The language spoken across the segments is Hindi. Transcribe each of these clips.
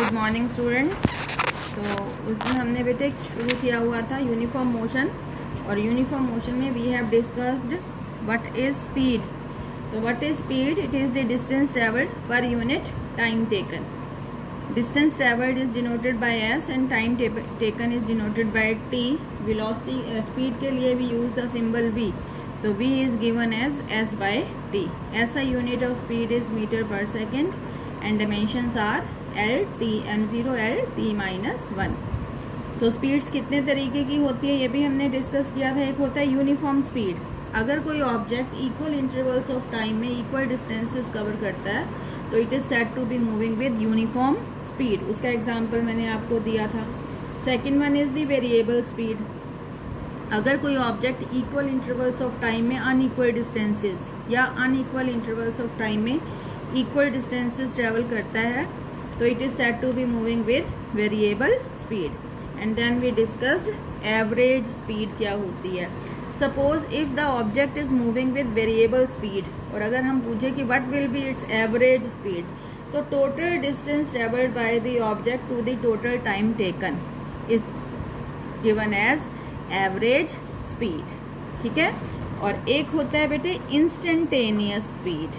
Good morning students. तो उस दिन हमने बेटे शुरू किया हुआ था यूनिफॉर्म मोशन, और यूनिफॉर्म मोशन में we have discussed what is speed. तो what is speed? It is the distance travelled per unit time taken. Distance travelled is denoted by s and time taken is denoted by t. Velocity speed के लिए we use the symbol v, तो v is given as s by t. SI unit of speed is meter per second and dimensions are l t m0 l t minus 1. तो स्पीड्स कितने तरीके की होती है ये भी हमने डिस्कस किया था। एक होता है यूनिफॉर्म स्पीड। अगर कोई object equal intervals of time में इक्वल डिस्टेंसेस कवर करता है तो it is said to be moving with uniform speed. उसका एग्जांपल मैंने आपको दिया था। Second one is the variable speed. अगर कोई object equal intervals of time में अनइक्वल डिस्टेंसेस या अनइक्वल इंटरवल्स ऑफ टाइम में इक्वल डिस्टेंसेस ट्रेवल करता है तो it is said to be moving with variable speed. And then we discussed average speed क्या होती है। Suppose if the object is moving with variable speed, और अगर हम पूछें कि what will be its average speed, तो total distance travelled by the object to the total time taken is given as average speed. ठीक है। और एक होता है बेटे instantaneous speed.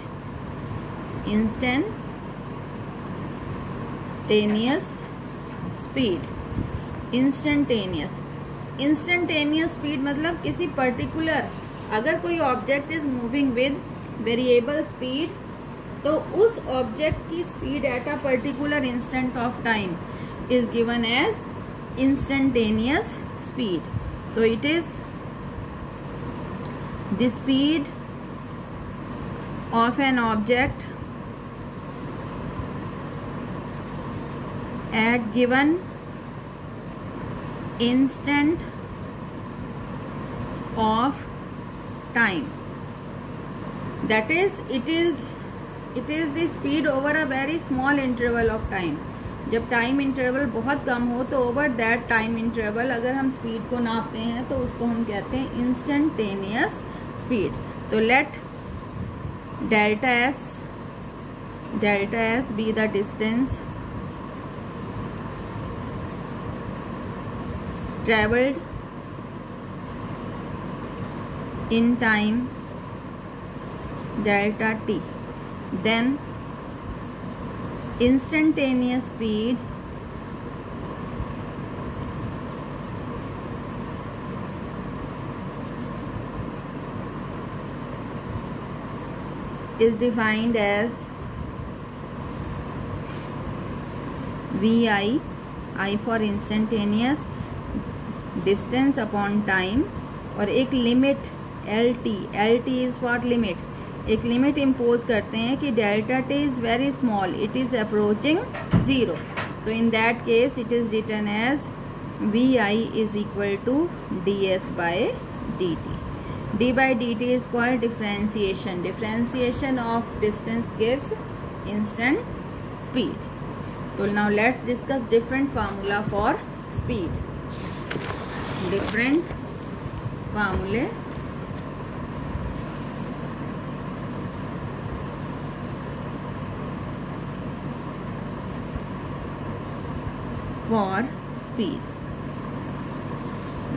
Instantaneous speed. Instantaneous speed मतलब किसी पर्टिकुलर, अगर कोई object is moving with variable speed तो उस ऑब्जेक्ट की speed at a particular instant of time is given as instantaneous speed. तो it is the speed of an object at given instant of time. That is, it is the speed over a very small interval of time. जब टाइम इंटरवल बहुत कम हो तो ओवर दैट टाइम इंटरवल अगर हम स्पीड को नापते हैं तो उसको हम कहते हैं इंस्टेंटेनियस स्पीड। तो let delta S be the distance travelled in time delta T, then instantaneous speed is defined as VI, I for instantaneous, distance upon time, और एक limit LT is for limit। एक लिमिट इम्पोज करते हैं कि delta t is very small, it is approaching zero. तो in that case it is written as v i is equal to d s by d t. D by d t is called differentiation. Differentiation of distance gives instant speed. तो now let's discuss different formula for speed. Different फार्मूले for speed.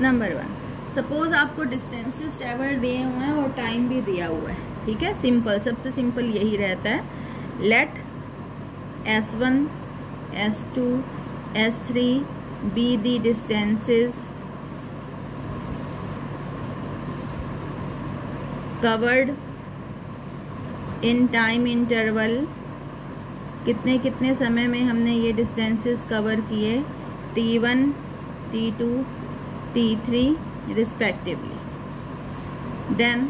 Number one, suppose आपको डिस्टेंसेस ट्रेवल दिए हुए हैं और टाइम भी दिया हुआ है। ठीक है, सिंपल, सबसे सिंपल यही रहता है। Let S1, S2, S3 be the distances covered in time interval. कितने कितने समय में हमने ये डिस्टेंसेस कवर किए, T1, T2, T3 respectively. Then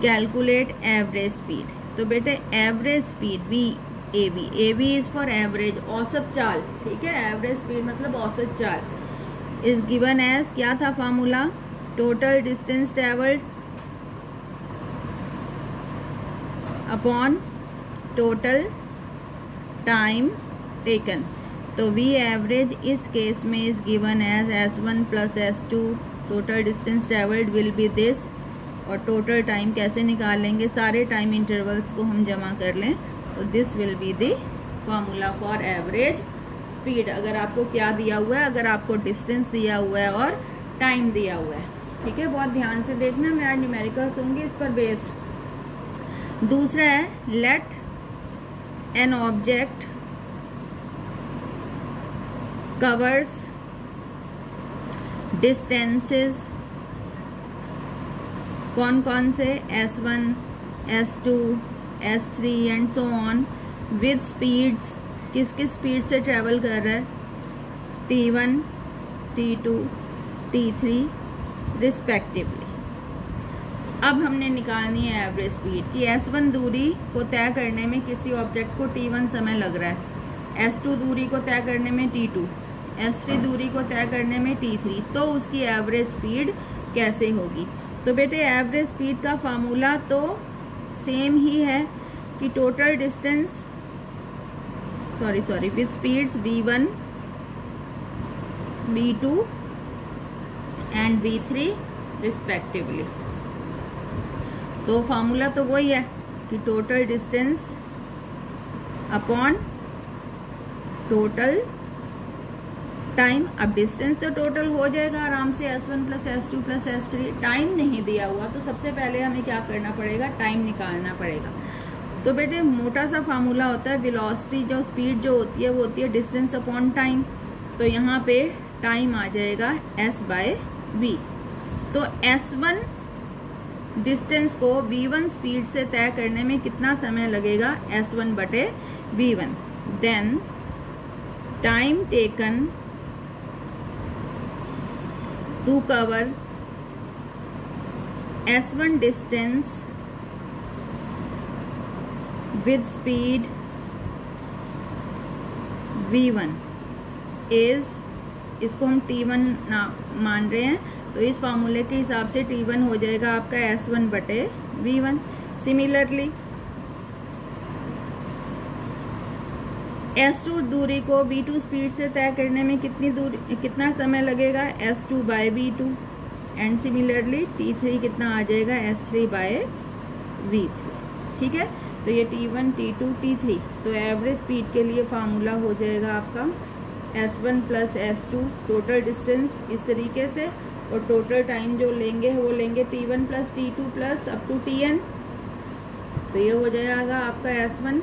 calculate average speed. तो बेटे average speed AV is for average, औसत चाल। ठीक है, एवरेज स्पीड मतलब औसत चाल इज गिवन एज, क्या था formula, total distance travelled upon total time taken. तो वी एवरेज इस केस में is given as S1 plus S2, total distance travelled will be this, और टोटल टाइम कैसे निकालेंगे, सारे टाइम इंटरवल्स को हम जमा कर लें तो this will be the formula for average speed. अगर आपको क्या दिया हुआ है, अगर आपको डिस्टेंस दिया हुआ है और टाइम दिया हुआ है, ठीक है, बहुत ध्यान से देखना, मैं आज न्यूमेरिकल्स होंगे इस पर बेस्ड। दूसरा है let an object covers distances, कौन कौन से, S1, S2, S3 and so on, with speeds, किस किस स्पीड से ट्रेवल कर रहा है, T1, T2, T3 रिस्पेक्टिवली। अब हमने निकालनी है एवरेज स्पीड कि S1 दूरी को तय करने में किसी ऑब्जेक्ट को T1 समय लग रहा है, S2 दूरी को तय करने में T2, S3 दूरी को तय करने में T3, तो उसकी एवरेज स्पीड कैसे होगी। तो बेटे एवरेज स्पीड का फार्मूला तो सेम ही है कि total distance with speeds V1, V2 and V3 respectively. तो फार्मूला तो वही है कि total distance upon total time. अब डिस्टेंस तो टोटल हो जाएगा आराम से, S1 plus S2 plus S3। Time नहीं दिया हुआ तो सबसे पहले हमें क्या करना पड़ेगा, टाइम निकालना पड़ेगा। तो बेटे मोटा सा फार्मूला होता है, वेलोसिटी जो स्पीड जो होती है वो होती है डिस्टेंस अपॉन टाइम। तो यहाँ पे टाइम आ जाएगा S/V। तो S1 डिस्टेंस को V1 स्पीड से तय करने में कितना समय लगेगा, S1/V1। Then time taken to cover S1 distance with speed V1 is, इसको हम T1 मान रहे हैं, तो इस फार्मूले के हिसाब से T1 हो जाएगा आपका S1/V1। सिमिलरली S2 दूरी को V2 स्पीड से तय करने में कितना समय लगेगा, S2/V2 एंड सिमिलरली T3 कितना आ जाएगा, S3/V3। ठीक है, तो ये T1, T2, T3। तो एवरेज स्पीड के लिए फार्मूला हो जाएगा आपका S1 plus S2 total distance इस तरीके से, और टोटल टाइम जो लेंगे वो लेंगे T1 plus T2 plus up to Tn। तो ये हो जाएगा आपका S1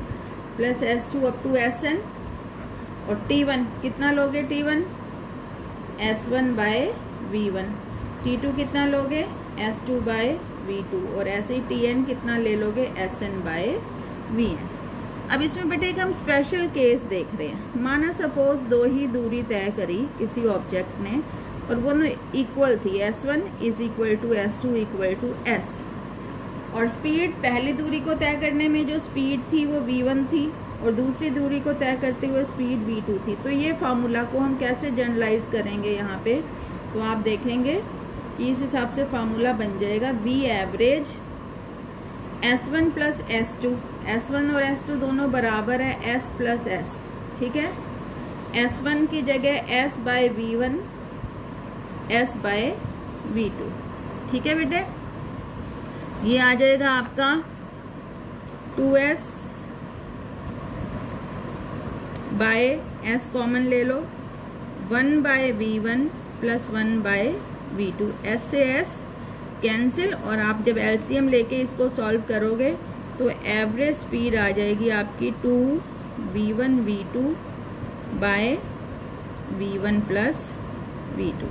plus S2 up to Sn, और T1 कितना लोगे, T1 S1/V1, T2 कितना लोगे, S2/V2, और ऐसे ही Tn कितना ले लोगे, Sn/Vn। अब इसमें बेटे एक हम स्पेशल केस देख रहे हैं। माना सपोज दो ही दूरी तय करी किसी ऑब्जेक्ट ने और वो इक्वल थी, S1 is equal to S2 equal to S, और स्पीड पहली दूरी को तय करने में जो स्पीड थी वो V1 थी और दूसरी दूरी को तय करते हुए स्पीड V2 थी। तो ये फार्मूला को हम कैसे जनरलाइज करेंगे यहाँ पे, तो आप देखेंगे कि इस हिसाब से फार्मूला बन जाएगा V average S1 plus S2, S1 और S2 दोनों बराबर है S प्लस S। ठीक है, S1 की जगह S/V1, S/V2। ठीक है बेटे, ये आ जाएगा आपका 2S बाय S कॉमन ले लो, 1/V1 प्लस 1/V2, S से S कैंसिल, और आप जब LCM लेके इसको सॉल्व करोगे तो एवरेज स्पीड आ जाएगी आपकी 2V1 V2 bye V1 plus V2।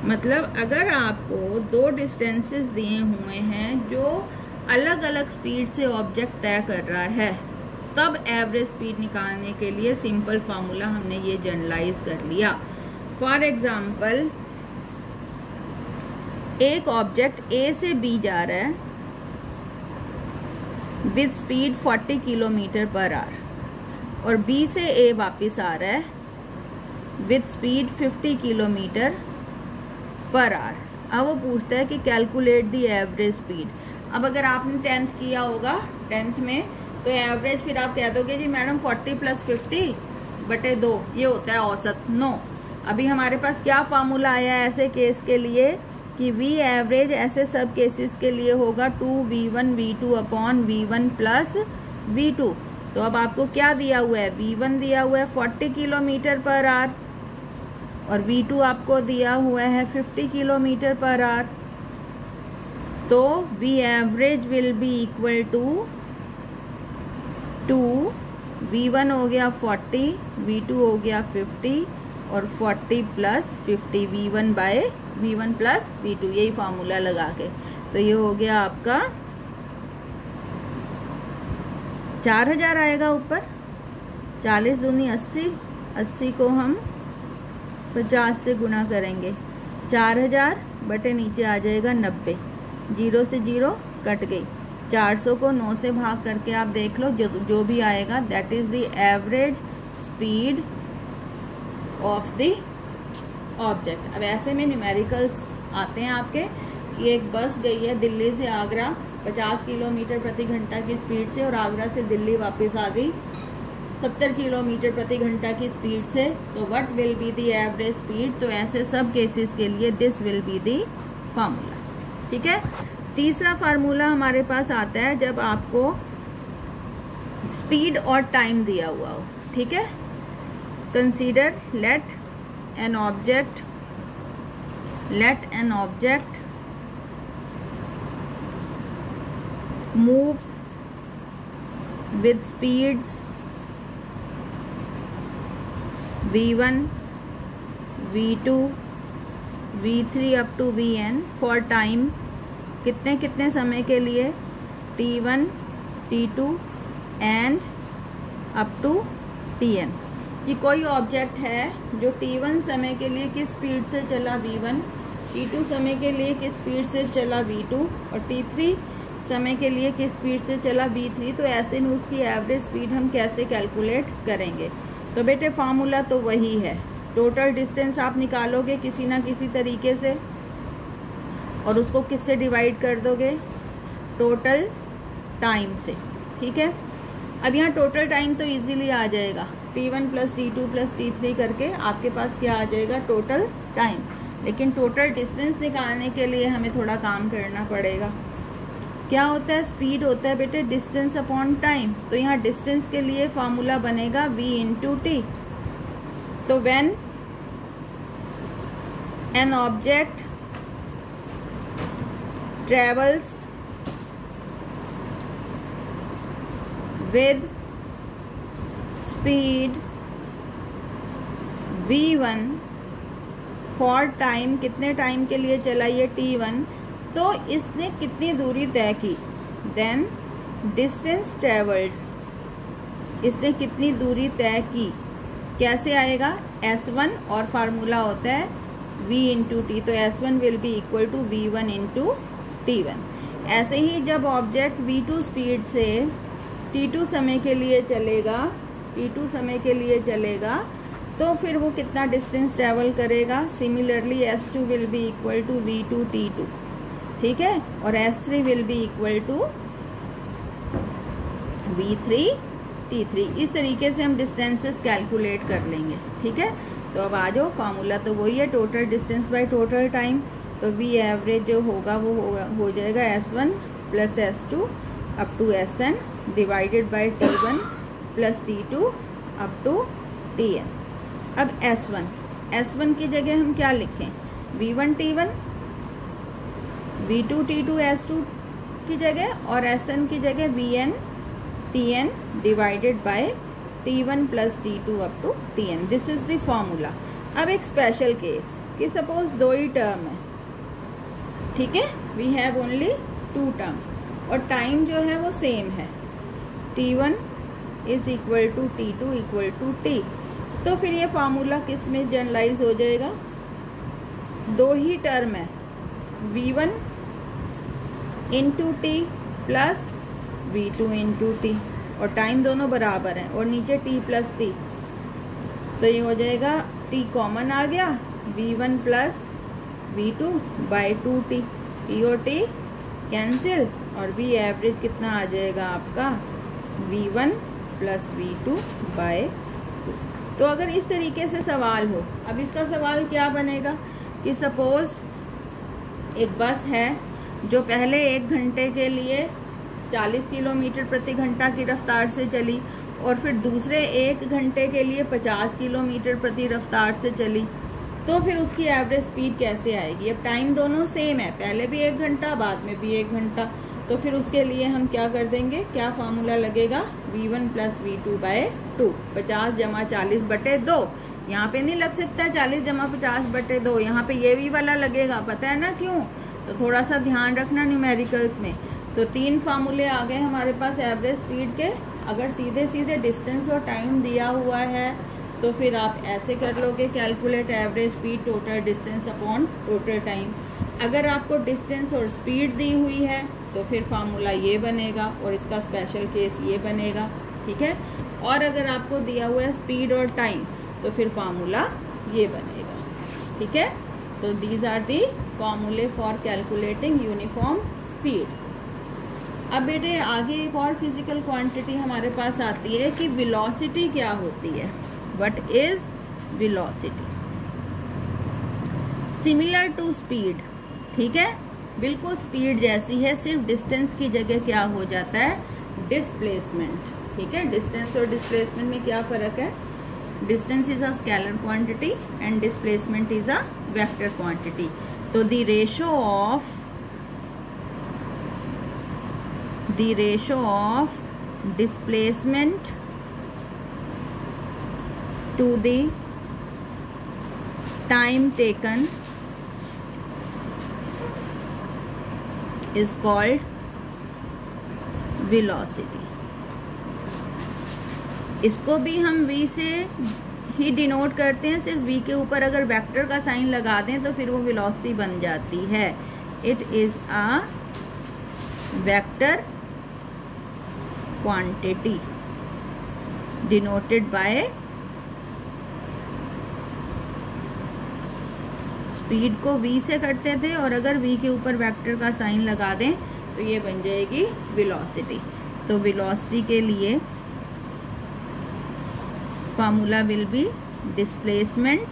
मतलब अगर आपको दो डिस्टेंसेस दिए हुए हैं जो अलग अलग स्पीड से ऑब्जेक्ट तय कर रहा है, तब एवरेज स्पीड निकालने के लिए सिंपल फार्मूला हमने ये जनरलाइज कर लिया। फॉर एग्जांपल एक ऑब्जेक्ट A से B जा रहा है with speed 40 kilometre per hour, और B से A वापस आ रहा है with speed 50 kilometre per hour. अब वो पूछता है कि कैलकुलेट दी एवरेज स्पीड। अब अगर आपने 10th किया होगा, 10th में, तो एवरेज फिर आप कह दोगे जी मैडम 40 प्लस 50/2 ये होता है औसत। नो, अभी हमारे पास क्या फार्मूला आया है ऐसे केस के लिए कि V एवरेज ऐसे सब केसेस के लिए होगा 2V1 V2 upon V1 plus V2। तो अब आपको क्या दिया हुआ है, V1 दिया हुआ है 40 किलोमीटर पर आवर और V2 आपको दिया हुआ है 50 किलोमीटर पर आवर। तो V average will be equal to V1 हो गया 40, V2 हो गया 50 और 40 प्लस 50 V1 प्लस V2, यही फार्मूला लगा के। तो ये हो गया आपका 4000 आएगा ऊपर, 40 दूनी 80, 80 को हम 50 से गुना करेंगे, 4000 बटे नीचे आ जाएगा 90, 0 से 0 कट गई, 400 को 9 से भाग करके आप देख लो, जो भी आएगा that is the average speed of the object. अब ऐसे में न्यूमेरिकल्स आते हैं आपके कि एक बस गई है दिल्ली से आगरा 50 किलोमीटर प्रति घंटा की स्पीड से और आगरा से दिल्ली वापस आ गई 70 किलोमीटर प्रति घंटा की स्पीड से, तो what will be the average speed. तो ऐसे सब केसेस के लिए this will be the formula. ठीक है, तीसरा फार्मूला हमारे पास आता है जब आपको स्पीड और टाइम दिया हुआ हो। ठीक है, consider let an object moves with speeds v1, v2, v3 up to vn for time कितने समय के लिए, t1, t2 and up to tn। कि कोई ऑब्जेक्ट है जो t1 समय के लिए किस स्पीड से चला v1, t2 समय के लिए किस स्पीड से चला v2 और t3 समय के लिए किस स्पीड से चला v3। तो ऐसे में उसकी एवरेज स्पीड हम कैसे कैलकुलेट करेंगे। तो बेटे फार्मूला तो वही है, टोटल डिस्टेंस आप निकालोगे किसी ना किसी तरीके से और उसको किससे डिवाइड कर दोगे, टोटल टाइम से। ठीक है, अब यहाँ टोटल टाइम तो इजीली आ जाएगा, t1 plus t2 plus t3 करके आपके पास क्या आ जाएगा, टोटल टाइम। लेकिन टोटल डिस्टेंस निकालने के लिए हमें थोड़ा काम करना पड़ेगा। क्या होता है, स्पीड होता है बेटे डिस्टेंस अपॉन टाइम। तो यहाँ डिस्टेंस के लिए फार्मूला बनेगा v इंटू टी। तो when an object travels with speed v1 for time, कितने टाइम के लिए चला ये t1, तो इसने कितनी दूरी तय की, देन डिस्टेंस ट्रेवल्ड, इसने कितनी दूरी तय की, कैसे आएगा, s1 और फार्मूला होता है v इंटू टी। तो s1 will be equal to v1 into t1। ऐसे ही जब ऑब्जेक्ट v2 स्पीड से t2 समय के लिए चलेगा तो फिर वो कितना डिस्टेंस ट्रेवल करेगा। Similarly s2 will be equal to v2 t2। ठीक है, और s3 will be equal to v3 t3। इस तरीके से हम डिस्टेंसेस कैलकुलेट कर लेंगे। ठीक है, तो अब आ जाओ, फार्मूला तो वही है, total distance by total time. तो v एवरेज जो होगा वो हो जाएगा s1 plus s2 up to sn divided by t1 plus t2 up to tn। अब s1 की जगह हम क्या लिखें, v1 t1, v2 t2 s2 की जगह और sn की जगह vn tn divided by t1 plus t2 up to tn। This is the formula. अब एक स्पेशल केस कि सपोज दो ही टर्म है। ठीक है, वी हैव ओनली 2 टर्म और टाइम जो है वो सेम है, t1 is equal to t2 equal to t। तो फिर ये फार्मूला किस में जनरलाइज हो जाएगा, दो ही टर्म है, v1 into T plus v2 into T और टाइम दोनों बराबर हैं और नीचे t प्लस टी। तो ये हो जाएगा t कॉमन आ गया, v1 plus v2 by 2t, t और t कैंसिल और v एवरेज कितना आ जाएगा आपका, v1 प्लस v2 बाय 2। तो अगर इस तरीके से सवाल हो, अब इसका सवाल क्या बनेगा कि सपोज एक बस है जो पहले 1 घंटे के लिए 40 किलोमीटर प्रति घंटा की रफ्तार से चली और फिर दूसरे 1 घंटे के लिए 50 किलोमीटर प्रति रफ्तार से चली, तो फिर उसकी एवरेज स्पीड कैसे आएगी? अब टाइम दोनों सेम है, पहले भी 1 घंटा बाद में भी 1 घंटा, तो फिर उसके लिए हम क्या कर देंगे, क्या फार्मूला लगेगा, v1 प्लस v2/2, 50 जमा 40/2। यहाँ पे नहीं लग सकता 40 जमा 50/2, यहाँ पे ये v वाला लगेगा, पता है ना क्यों? तो थोड़ा सा ध्यान रखना न्यूमेरिकल्स में। तो 3 फार्मूले आ गए हमारे पास एवरेज स्पीड के। अगर सीधे सीधे डिस्टेंस और टाइम दिया हुआ है तो फिर आप ऐसे कर लोगे, calculate average speed total distance upon total time. अगर आपको डिस्टेंस और स्पीड दी हुई है तो फिर फार्मूला ये बनेगा और इसका स्पेशल केस ये बनेगा, ठीक है। और अगर आपको दिया हुआ है स्पीड और टाइम तो फिर फार्मूला ये बनेगा, ठीक है। तो दीज आर दी फार्मूले फॉर कैलकुलेटिंग यूनिफॉर्म स्पीड। अब बेटे आगे एक और फिजिकल क्वांटिटी हमारे पास आती है कि वेलोसिटी क्या होती है, what is velocity. Similar to speed, ठीक है, बिल्कुल स्पीड जैसी है, सिर्फ डिस्टेंस की जगह क्या हो जाता है, डिस्प्लेसमेंट, ठीक है। डिस्टेंस और डिस्प्लेसमेंट में क्या फ़र्क है, distance is a scalar quantity and displacement is a vector quantity. तो the ratio of displacement to the time taken is called velocity। इसको भी हम v से ही डिनोट करते हैं, सिर्फ v के ऊपर अगर वेक्टर का साइन लगा दें तो फिर वो वेलोसिटी बन जाती है। It is a vector quantity denoted by speed को v से करते थे और अगर v के ऊपर वेक्टर का साइन लगा दें तो ये बन जाएगी वेलोसिटी। तो वेलोसिटी के लिए formula will be displacement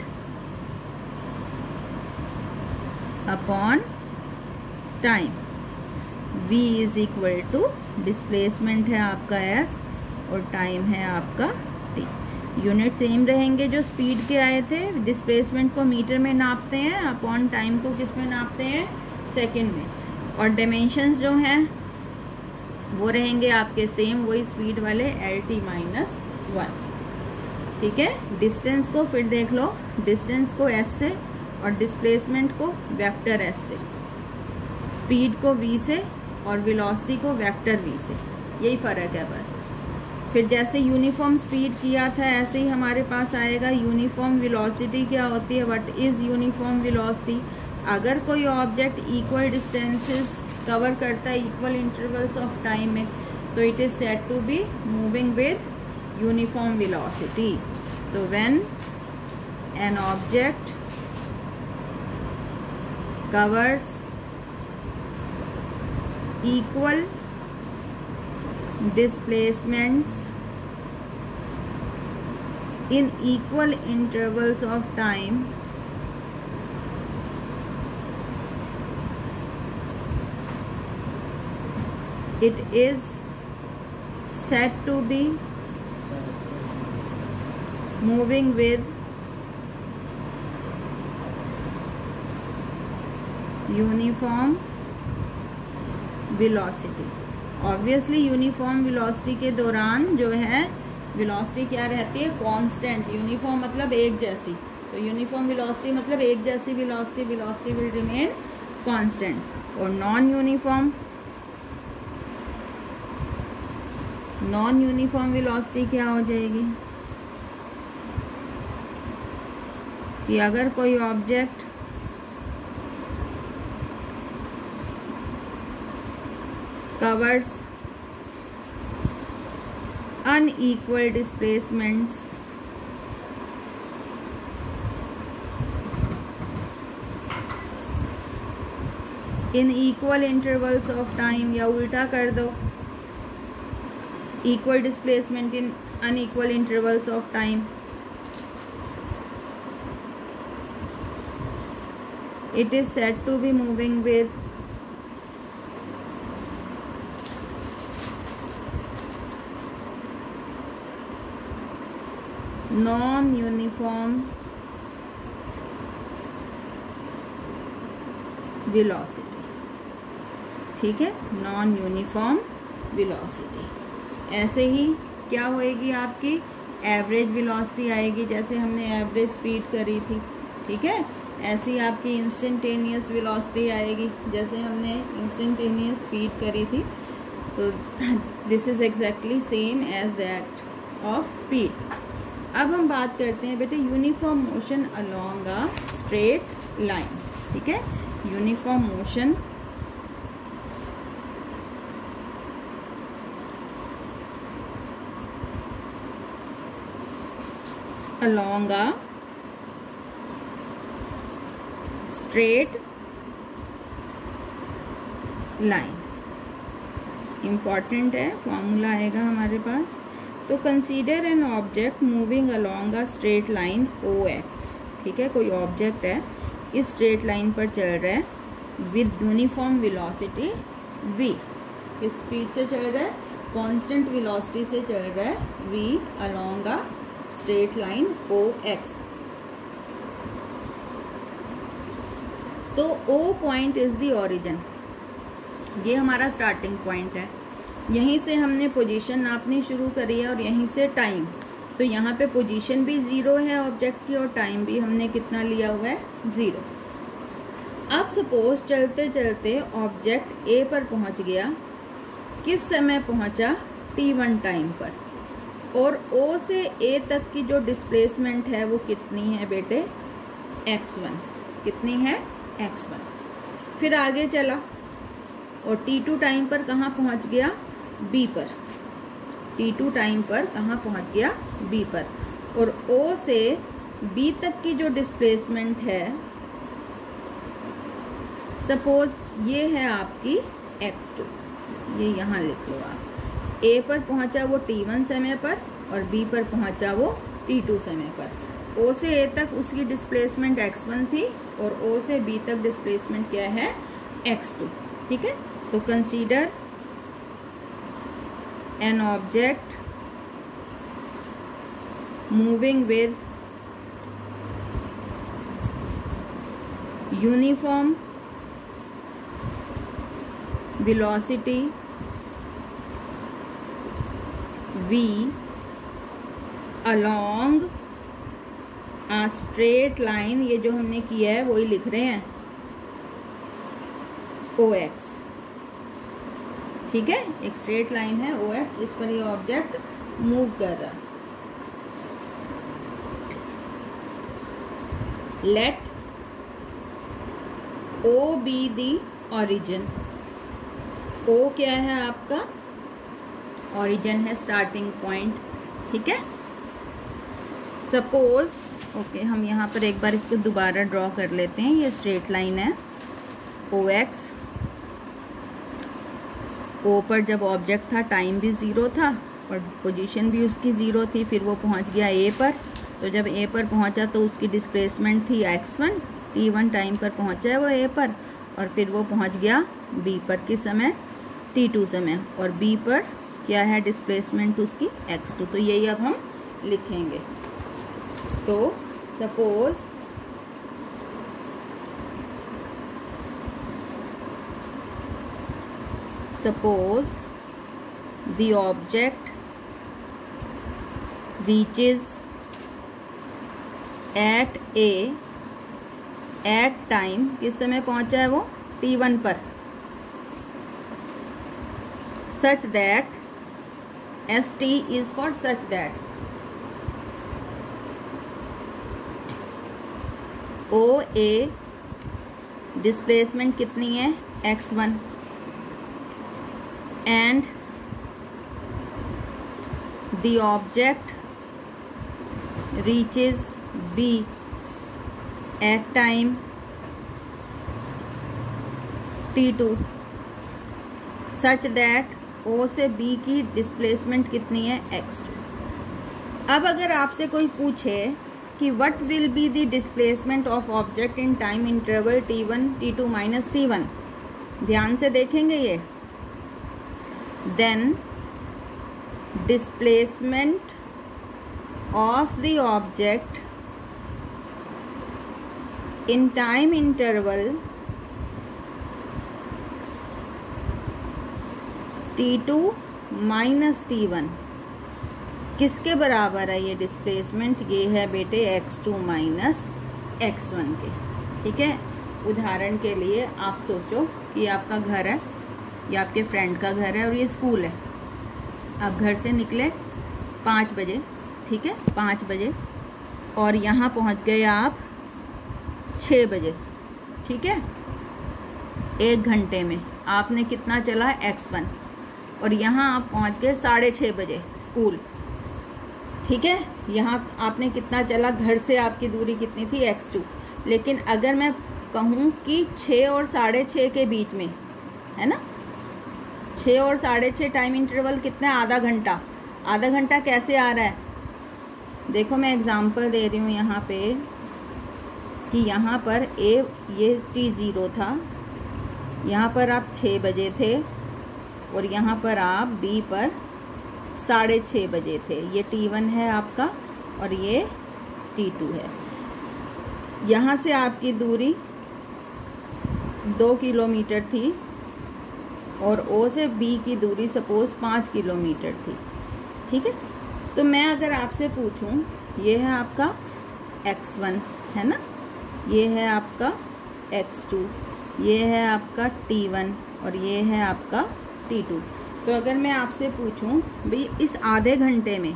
upon time. v is equal to displacement है आपका s और टाइम है आपका t। यूनिट सेम रहेंगे जो स्पीड के आए थे। डिस्प्लेसमेंट को मीटर में नापते हैं, अपॉन टाइम को किस में नापते हैं, सेकंड में। और डायमेंशंस जो हैं वो रहेंगे आपके सेम, वही स्पीड वाले LT-1, ठीक है। डिस्टेंस को फिर देख लो, डिस्टेंस को s से और डिस्प्लेसमेंट को वेक्टर s से, स्पीड को v से और वेलोसिटी को वेक्टर v से, यही फ़र्क है बस। फिर जैसे यूनिफॉर्म स्पीड किया था ऐसे ही हमारे पास आएगा यूनिफॉर्म वेलोसिटी क्या होती है, व्हाट इज़ यूनिफॉर्म वेलोसिटी। अगर कोई ऑब्जेक्ट इक्वल डिस्टेंसेस कवर करता है इक्वल इंटरवल्स ऑफ टाइम में तो it is said to be moving with uniform velocity. तो when an object covers equal displacements in equal intervals of time, it is said to be moving with uniform velocity. Obviously uniform velocity के दौरान जो है वेलोसिटी क्या रहती है, कांस्टेंट। यूनिफॉर्म मतलब एक जैसी, तो यूनिफॉर्म वेलोसिटी मतलब एक जैसी velocity, velocity will remain constant. और नॉन यूनिफॉर्म वेलोसिटी क्या हो जाएगी कि अगर कोई object covers unequal displacements in equal intervals of time, या उल्टा कर दो, equal displacement in unequal intervals of time, it is said to be moving with non uniform velocity, ठीक है, नॉन यूनिफॉर्म वेलोसिटी। ऐसे ही क्या होएगी आपकी एवरेज वेलोसिटी आएगी, जैसे हमने एवरेज स्पीड करी थी, ठीक है। ऐसी आपकी इंस्टेंटेनियस वेलोसिटी आएगी, जैसे हमने इंस्टेंटेनियस स्पीड करी थी। तो this is exactly same as that of speed. अब हम बात करते हैं बेटे uniform motion along a straight line, ठीक है। Uniform motion along a straight line, important है, फॉर्मूला आएगा हमारे पास। तो consider an object moving along a straight line OX, ठीक है, कोई ऑब्जेक्ट है इस स्ट्रेट लाइन पर चल रहा है विद यूनिफॉर्म वेलोसिटी v, किस स्पीड से चल रहा है, कांस्टेंट वेलोसिटी से चल रहा है v along a straight line OX। तो O point is the origin, ये हमारा स्टार्टिंग पॉइंट है। यहीं से हमने पोजीशन नापनी शुरू करी है और यहीं से टाइम। तो यहाँ पे पोजीशन भी 0 है ऑब्जेक्ट की और टाइम भी हमने कितना लिया हुआ है, 0। अब सपोज चलते चलते ऑब्जेक्ट A पर पहुँच गया, किस समय पहुँचा, T1 टाइम पर, और O से A तक की जो डिस्प्लेसमेंट है वो कितनी है बेटे, x1, कितनी है, x1। फिर आगे चला और T2 टाइम पर कहाँ पहुँच गया, B पर, T2 टाइम पर कहाँ पहुँच गया, B पर, और O से B तक की जो डिस्प्लेसमेंट है, सपोज ये है आपकी x2, ये यहाँ लिख लो आप। A पर पहुंचा वो T1 समय पर और B पर पहुंचा वो T2 समय पर। O से A तक उसकी डिस्प्लेसमेंट x1 थी और O से B तक डिस्प्लेसमेंट क्या है, x2, ठीक है। तो consider an object moving with uniform velocity v along a straight line, ये जो हमने किया है वही लिख रहे हैं, OX, ठीक है, एक स्ट्रेट लाइन है OX जिस पर ये ऑब्जेक्ट मूव कर रहा है। लेट O be the origin, O क्या है आपका, ओरिजिन है, स्टार्टिंग पॉइंट, ठीक है। सपोज ओके, हम यहाँ पर एक बार इसको दोबारा ड्रॉ कर लेते हैं। ये स्ट्रेट लाइन है OX, O पर जब ऑब्जेक्ट था टाइम भी 0 था और पोजीशन भी उसकी 0 थी। फिर वो पहुँच गया A पर, तो जब A पर पहुँचा तो उसकी डिस्प्लेसमेंट थी x1, T1 टाइम पर पहुँचा है वो A पर, और फिर वो पहुँच गया B पर किस समय, T2 समय, और B पर क्या है डिस्प्लेसमेंट उसकी x2। तो यही अब हम लिखेंगे। तो suppose the object reaches at A at time, किस समय पहुंचा है वो, T1 पर, such that ST is for such that OA displacement कितनी है, x1, and the object reaches B at time T2 such that O से B की डिस्प्लेसमेंट कितनी है, x2। अब अगर आपसे कोई पूछे कि what will be the displacement of object in time interval T1 T2 minus T1, ध्यान से देखेंगे ये, then displacement of the object in time interval t2 minus t1 किसके बराबर है ये डिस्प्लेसमेंट? ये है बेटे x2 माइनस x1 के। ठीक है, उदाहरण के लिए आप सोचो कि आपका घर है या आपके फ्रेंड का घर है और ये स्कूल है। आप घर से निकले 5 बजे, ठीक है, 5 बजे, और यहाँ पहुँच गए आप 6 बजे। ठीक है, 1 घंटे में आपने कितना चला x1, और यहाँ आप पहुँच गए 6:30 बजे स्कूल। ठीक है, यहाँ आपने कितना चला, घर से आपकी दूरी कितनी थी x2। लेकिन अगर मैं कहूँ कि 6 और 6:30 के बीच में, है ना, 6 और 6:30 टाइम इंटरवल कितना? आधा घंटा। आधा घंटा कैसे आ रहा है? देखो मैं एग्जांपल दे रही हूँ यहाँ पे कि यहाँ पर ये t0 था, यहाँ पर आप 6 बजे थे, और यहाँ पर आप b पर 6:30 बजे थे। ये t1 है आपका और ये t2 है। यहाँ से आपकी दूरी 2 किलोमीटर थी और O से B की दूरी सपोज 5 किलोमीटर थी। ठीक है, तो मैं अगर आपसे पूछूं, ये है आपका x1, है ना, ये है आपका x2, ये है आपका t1 और ये है आपका t2। तो अगर मैं आपसे पूछूं भाई इस आधे घंटे में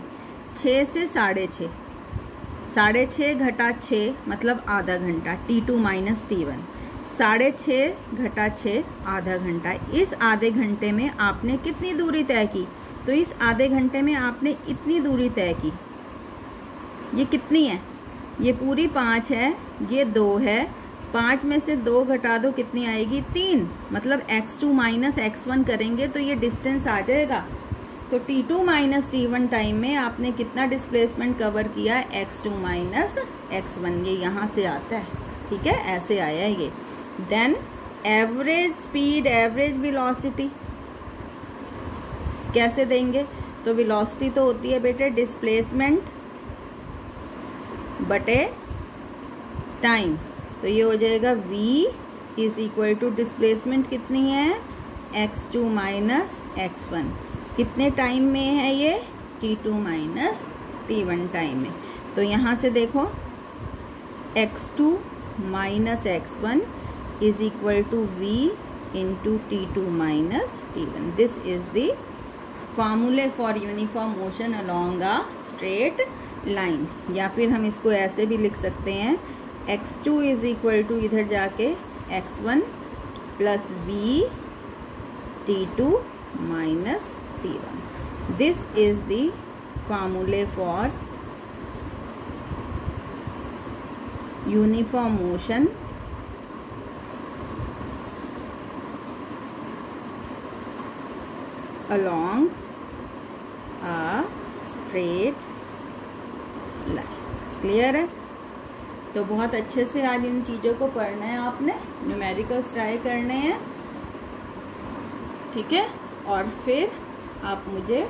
6 से 6:30, 6:30 घटा 6 मतलब आधा घंटा, t2 माइनस t1, 6:30 घटा 6 आधा घंटा। इस आधे घंटे में आपने कितनी दूरी तय की? तो इस आधे घंटे में आपने इतनी दूरी तय की। ये कितनी है? ये पूरी 5 है, ये 2 है, 5 में से 2 घटा दो, कितनी आएगी? 3। मतलब x2 माइनस x1 करेंगे तो ये डिस्टेंस आ जाएगा। तो t2 माइनस t1 टाइम में आपने कितना डिस्प्लेसमेंट कवर किया? x2 minus x1। ये यहाँ से आता है, ठीक है, ऐसे आया है ये। Then average speed, average velocity कैसे देंगे? तो वेलोसिटी तो होती है बेटे डिस्प्लेसमेंट बटे टाइम। तो ये हो जाएगा v is equal to displacement कितनी है? x2 minus x1। कितने टाइम में है ये? t2 माइनस t1 टाइम में। तो यहाँ से देखो x2 minus x1 is equal to v into t2 minus t1। This is the formula for uniform motion along a straight line. या फिर हम इसको ऐसे भी लिख सकते हैं, x2 इज इक्वल टू इधर जाके x1 plus v t2 minus t1। This is the formula for uniform motion along a straight line। Clear है? तो बहुत अच्छे से आज इन चीज़ों को पढ़ना है आपने, न्यूमेरिकल्स ट्राई करने हैं, ठीक है। और फिर आप मुझे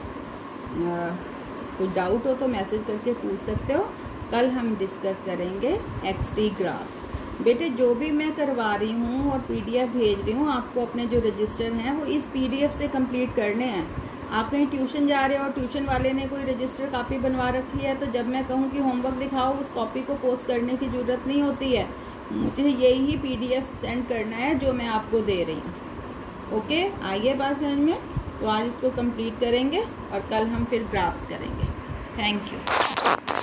कुछ डाउट हो तो मैसेज करके पूछ सकते हो। कल हम डिस्कस करेंगे XT ग्राफ्स। बेटे जो भी मैं करवा रही हूँ और PDF भेज रही हूँ, आपको अपने जो रजिस्टर हैं वो इस PDF से कंप्लीट करने हैं। आप कहीं ट्यूशन जा रहे हो और ट्यूशन वाले ने कोई रजिस्टर कॉपी बनवा रखी है, तो जब मैं कहूँ कि होमवर्क दिखाओ, उस कॉपी को पोस्ट करने की ज़रूरत नहीं होती है। मुझे यही PDF सेंड करना है जो मैं आपको दे रही हूँ। ओके, आइए बात समझ में। तो आज इसको कंप्लीट करेंगे और कल हम फिर ग्राफ्स करेंगे। Thank you.